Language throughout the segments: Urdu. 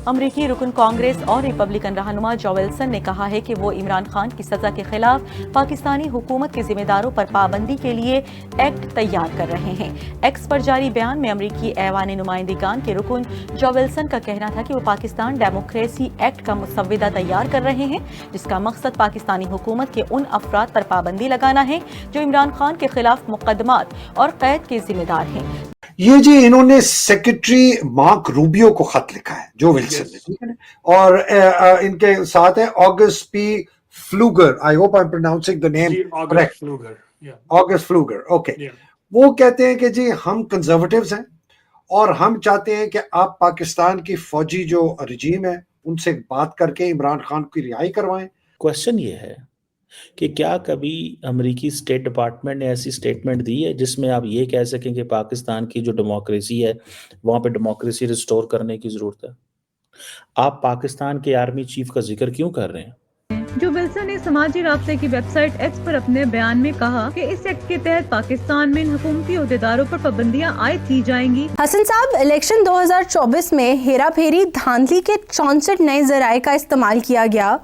امریکی رکن کانگریس اور ریپبلکن رہنما جو ولسن نے کہا ہے کہ وہ عمران خان کی سزا کے خلاف پاکستانی حکومت کے ذمہ داروں پر پابندی کے لیے ایکٹ تیار کر رہے ہیں۔ ایکس پر جاری بیان میں امریکی ایوان نمائندگان کے رکن جو ولسن کا کہنا تھا کہ وہ پاکستان ڈیموکریسی ایکٹ کا مسودہ تیار کر رہے ہیں جس کا مقصد پاکستانی حکومت کے ان افراد پر پابندی لگانا ہے جو عمران خان کے خلاف مقدمات اور قید کے ذمہ دار ہیں۔ یہ جی انہوں نے سیکرٹری مارک روبیو کو خط لکھا ہے جو ولسن نے، ٹھیک ہے نا، اور ان کے ساتھ ہے August P Pfluger, I hope I am pronouncing the name correct, August Pfluger, okay. وہ کہتے ہیں کہ جی ہم کنزرویٹیوز ہیں اور ہم چاہتے ہیں کہ آپ پاکستان کی فوجی جو رجیم ہے ان سے بات کر کے عمران خان کی رہائی کروائیں۔ کوشچن یہ ہے کہ کیا کبھی امریکی اسٹیٹ ڈپارٹمنٹ نے ایسی اسٹیٹمنٹ دی ہے جس میں آپ یہ کہہ سکیں کہ پاکستان کی جو ڈیموکریسی ہے وہاں پہ ڈیموکریسی ریسٹور کرنے کی ضرورت ہے؟ آپ پاکستان کے آرمی چیف کا ذکر کیوں کر رہے ہیں؟ جو ولسن نے سماجی رابطے کی ویب سائٹ ایکس پر اپنے بیان میں کہا کہ اس ایکٹ کے تحت پاکستان میں حکومتی عہدیداروں پر پابندیاں عائد کی جائیں گی۔ حسن صاحب، الیکشن 2024 میں ہیرا پھیری دھاندلی کے 64 نئے ذرائع کا استعمال کیا گیا،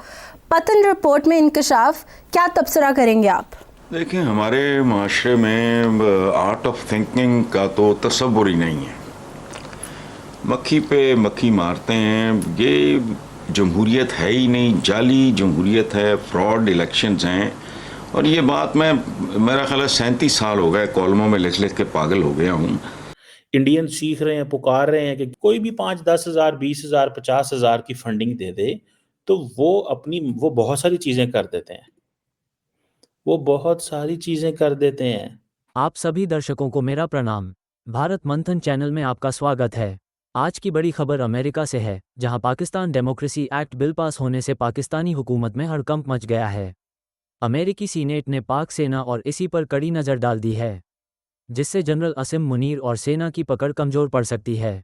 پتن رپورٹ میں انکشاف، کیا تبصرہ کریں گے آپ؟ دیکھیں، ہمارے معاشرے میں آرٹ آف تھنکنگ کا تو تصور ہی نہیں ہے، مکھی پہ مکھی مارتے ہیں۔ یہ جمہوریت ہے ہی نہیں، جعلی جمہوریت ہے، فراڈ الیکشنز ہیں، اور یہ بات میرا خیال ہے 37 سال ہو گئے کالموں میں لکھ لکھ کے پاگل ہو گیا ہوں۔ انڈین سیکھ رہے ہیں، پکار رہے ہیں کہ کوئی بھی 5-10 ہزار 20 ہزار 50 ہزار کی فنڈنگ دے دے تو وہ بہت ساری چیزیں کر دیتے ہیں، وہ بہت ساری چیزیں کر دیتے ہیں۔ آپ سبھی درشکوں کو میرا پرنام۔ بھارت منتھن چینل میں آپ کا سواگت ہے۔ آج کی بڑی خبر امریکہ سے ہے، جہاں پاکستان ڈیموکریسی ایکٹ بل پاس ہونے سے پاکستانی حکومت میں ہڑکمپ مچ گیا ہے۔ امریکی سینیٹ نے پاک سینا اور اسی پر کڑی نظر ڈال دی ہے، جس سے جنرل اسم منیر اور سینا کی پکڑ کمزور پڑ سکتی ہے۔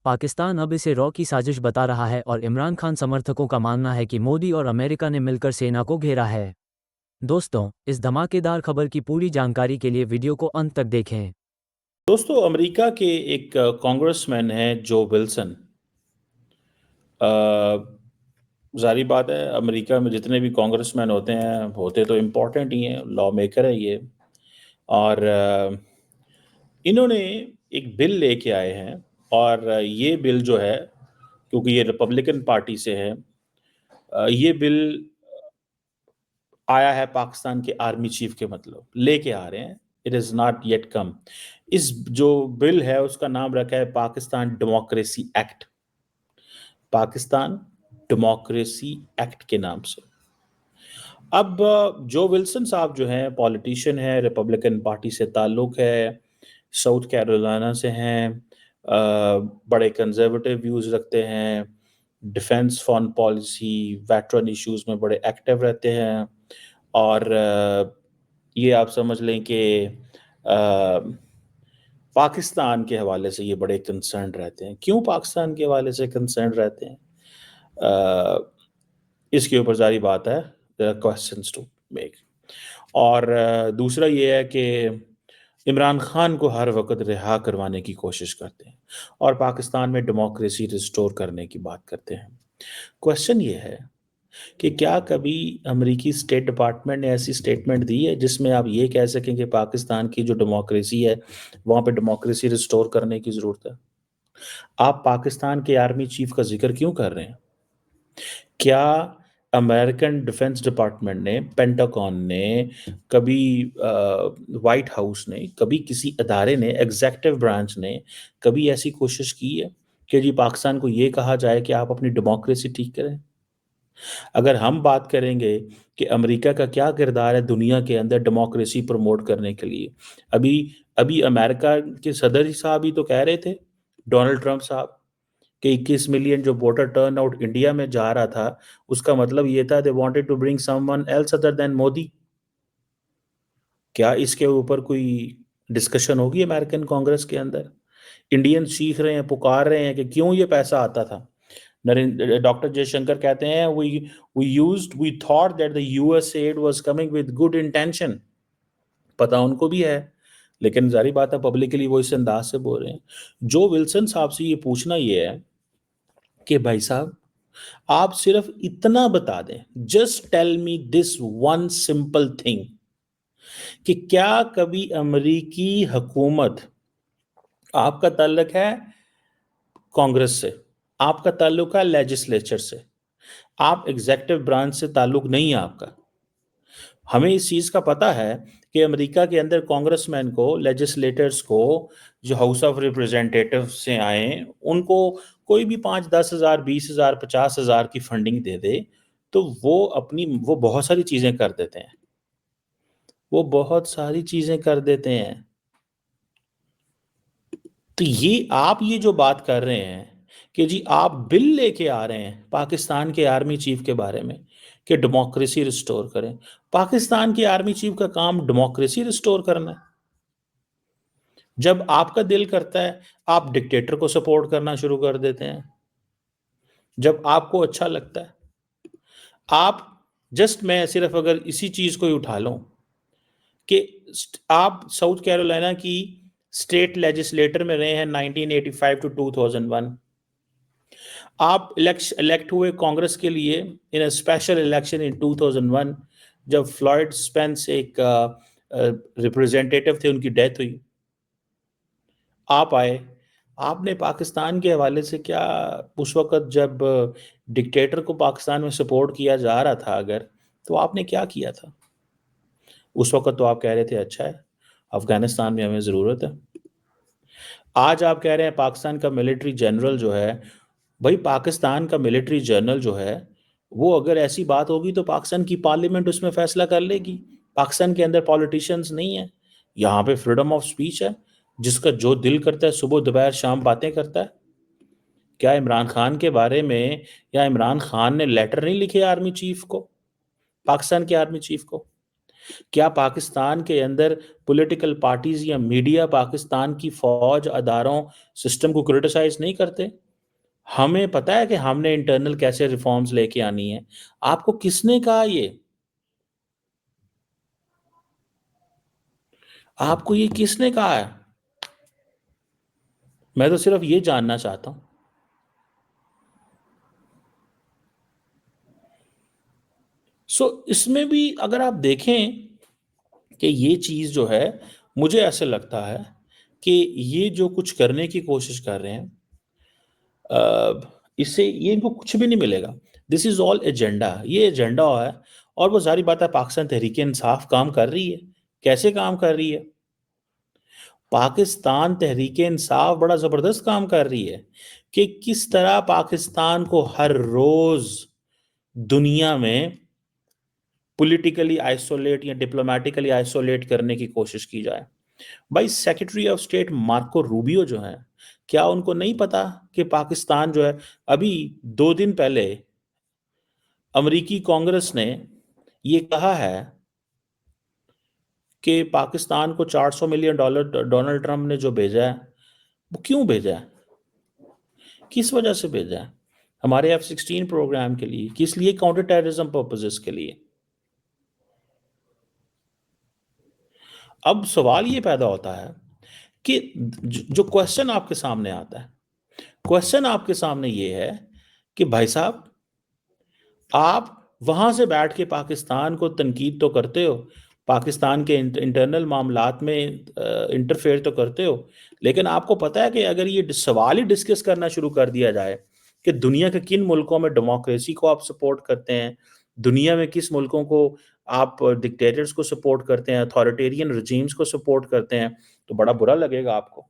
پاکستان اب اسے رو کی سازش بتا رہا ہے اور عمران خان سمرتھکوں کا ماننا ہے کہ مودی اور امریکہ نے مل کر سینا کو گھیرا ہے۔ دوستوں، اس دھماکے دار خبر کی پوری جانکاری کے لیے ویڈیو کو انت تک دیکھیں۔ دوستو، امریکہ کے ایک کانگریس مین ہے جو ولسن۔ ظاہری بات ہے امریکہ میں جتنے بھی کانگریس مین ہوتے تو امپورٹنٹ ہی ہیں، لا میکر ہے یہ، اور انہوں نے ایک بل لے کے آئے ہیں، اور یہ بل جو ہے کیونکہ یہ ریپبلکن پارٹی سے ہے، یہ بل آیا ہے پاکستان کے آرمی چیف کے مطلب لے کے آ رہے ہیں، اٹ از ناٹ یٹ کم۔ اس جو بل ہے اس کا نام رکھا ہے Pakistan democracy act, Pakistan democracy act کے نام سے۔ اب جو ولسن صاحب جو ہیں پولیٹیشین ہے، ریپبلکن پارٹی سے تعلق ہے، ساؤتھ کیرولینا سے ہیں، بڑے کنزرویٹو ویوز رکھتے ہیں، defence foreign policy, veteran issues میں بڑے ایکٹیو رہتے ہیں، اور یہ آپ سمجھ لیں کہ پاکستان کے حوالے سے یہ بڑے کنسرن رہتے ہیں۔ کیوں پاکستان کے حوالے سے کنسرن رہتے ہیں؟ اس کے اوپر ظاہری بات ہے there are questions to make۔ اور دوسرا یہ ہے کہ عمران خان کو ہر وقت رہا کروانے کی کوشش کرتے ہیں اور پاکستان میں ڈیموکریسی ریسٹور کرنے کی بات کرتے ہیں۔ کوشچن یہ ہے کہ کیا کبھی امریکی اسٹیٹ ڈپارٹمنٹ نے ایسی اسٹیٹمنٹ دی ہے جس میں آپ یہ کہہ سکیں کہ پاکستان کی جو ڈیموکریسی ہے وہاں پہ ڈیموکریسی ریسٹور کرنے کی ضرورت ہے؟ آپ پاکستان کے آرمی چیف کا ذکر کیوں کر رہے ہیں؟ کیا امریکن ڈیفنس ڈپارٹمنٹ نے، پینٹاگون نے، کبھی وائٹ ہاؤس نے، کبھی کسی ادارے نے، ایگزیکٹو برانچ نے کبھی ایسی کوشش کی ہے کہ جی پاکستان کو یہ کہا جائے کہ آپ اپنی ڈیموکریسی ٹھیک کریں؟ اگر ہم بات کریں گے کہ امریکہ کا کیا کردار ہے دنیا کے اندر ڈیموکریسی پروموٹ کرنے کے لیے، ابھی امریکہ کے صدر صاحب ہی تو کہہ رہے تھے، ڈونلڈ ٹرمپ صاحب، کہ 21 ملین جو ووٹر ٹرن آؤٹ انڈیا میں جا رہا تھا اس کا مطلب یہ تھا they wanted to bring someone else other than Modi. کیا اس کے اوپر کوئی ڈسکشن ہوگی امریکن کانگریس کے اندر؟ انڈین سیکھ رہے ہیں، پکار رہے ہیں کہ کیوں یہ پیسہ آتا تھا۔ ڈاکٹر جے شنکر کہتے ہیں we thought that the US aid was coming with good intention۔ پتہ ان کو بھی ہے، لیکن ظاہری بات ہے پبلکلی وہ اس انداز سے بول رہے ہیں۔ جو ولسن صاحب سے یہ پوچھنا یہ ہے کہ بھائی صاحب آپ صرف اتنا بتا دیں, just tell me this one simple thing, کہ کیا کبھی امریکی حکومت, آپ کا تعلق ہے کانگریس سے, آپ کا تعلق ہے لیجسلیچر سے, آپ ایگزیکٹو برانچ سے تعلق نہیں ہے آپ کا. ہمیں اس چیز کا پتہ ہے کہ امریکہ کے اندر کانگریس مین کو, لیجسلیٹرز کو, جو ہاؤس آف ریپرزینٹیٹیو سے آئیں, ان کو کوئی بھی 5-10 ہزار 20 ہزار 50 ہزار کی فنڈنگ دے دے تو وہ بہت ساری چیزیں کر دیتے ہیں, وہ بہت ساری چیزیں کر دیتے ہیں. تو آپ یہ جو بات کر رہے ہیں کہ جی آپ بل لے کے آ رہے ہیں پاکستان کے آرمی چیف کے بارے میں کہ ڈیموکریسی ریسٹور کریں. پاکستان کے آرمی چیف کا کام ڈیموکریسی ریسٹور کرنا ہے. جب آپ کا دل کرتا ہے آپ ڈکٹیٹر کو سپورٹ کرنا شروع کر دیتے ہیں. جب آپ کو اچھا لگتا ہے آپ, جسٹ میں صرف اگر اسی چیز کو ہی اٹھا لوں کہ آپ ساؤتھ کیرولائنا کی اسٹیٹ لیجسلیٹر میں رہے ہیں 1985 to 2001. آپ الیکٹ ہوئے کانگریس کے لیے ان اے اسپیشل الیکشن ان 2001 جب فلوئڈ اسپینس ایک ریپرزینٹیٹیو تھے, ان کی ڈیتھ ہوئی. آپ آئے, آپ نے پاکستان کے حوالے سے کیا اس وقت جب ڈکٹیٹر کو پاکستان میں سپورٹ کیا جا رہا تھا اگر, تو آپ نے کیا کیا تھا اس وقت؟ تو آپ کہہ رہے تھے اچھا ہے افغانستان میں ہمیں ضرورت ہے. آج آپ کہہ رہے ہیں پاکستان کا ملٹری جنرل جو ہے, بھائی پاکستان کا ملٹری جنرل جو ہے وہ اگر ایسی بات ہوگی تو پاکستان کی پارلیمنٹ اس میں فیصلہ کر لے گی. پاکستان کے اندر پولیٹیشنز نہیں ہیں, یہاں پہ فریڈم آف سپیچ ہے, جس کا جو دل کرتا ہے صبح دوپہر شام باتیں کرتا ہے. کیا عمران خان کے بارے میں یا عمران خان نے لیٹر نہیں لکھے آرمی چیف کو, پاکستان کے آرمی چیف کو؟ کیا پاکستان کے اندر پولیٹیکل پارٹیز یا میڈیا پاکستان کی فوج, اداروں, سسٹم کو کرٹیسائز نہیں کرتے؟ ہمیں پتا ہے کہ ہم نے انٹرنل کیسے ریفارمز لے کے آنی ہے. آپ کو کس نے کہا یہ؟ آپ کو یہ کس نے کہا ہے؟ میں تو صرف یہ جاننا چاہتا ہوں. اس میں بھی اگر آپ دیکھیں کہ یہ چیز جو ہے, مجھے ایسے لگتا ہے کہ یہ جو کچھ کرنے کی کوشش کر رہے ہیں اس سے یہ ان کو کچھ بھی نہیں ملے گا. دس از آل ایجنڈا, یہ ایجنڈا ہے. اور وہ ظاہری بات ہے پاکستان تحریک انصاف کام کر رہی ہے. کیسے کام کر رہی ہے؟ پاکستان تحریک انصاف بڑا زبردست کام کر رہی ہے کہ کس طرح پاکستان کو ہر روز دنیا میں پولیٹیکلی آئسولیٹ یا ڈپلومیٹیکلی آئسولیٹ کرنے کی کوشش کی جائے. بھائی secretary of state Marco Rubio جو ہیں, کیا ان کو نہیں پتا کہ پاکستان جو ہے, ابھی 2 دن پہلے امریکی کانگریس نے یہ کہا ہے کہ پاکستان کو $400 ملین ڈونلڈ ٹرمپ نے جو بھیجا ہے وہ کیوں بھیجا ہے, کس وجہ سے بھیجا ہے؟ ہمارے F-16 پروگرام کے لیے, کس لیے؟ کاؤنٹر ٹیررزم پرپسز کے لیے. اب سوال یہ پیدا ہوتا ہے کہ جو کوشچن آپ کے سامنے آتا ہے, کوشچن آپ کے سامنے یہ ہے کہ بھائی صاحب آپ وہاں سے بیٹھ کے پاکستان کو تنقید تو کرتے ہو, پاکستان کے انٹرنل معاملات میں انٹرفیئر تو کرتے ہو, لیکن آپ کو پتا ہے کہ اگر یہ سوال ہی ڈسکس کرنا شروع کر دیا جائے کہ دنیا کے کن ملکوں میں ڈیموکریسی کو آپ سپورٹ کرتے ہیں, دنیا میں کس ملکوں کو آپ ڈکٹیٹرز کو سپورٹ کرتے ہیں, اتھارٹیرین رجیمز کو سپورٹ کرتے ہیں, تو بڑا برا لگے گا آپ کو.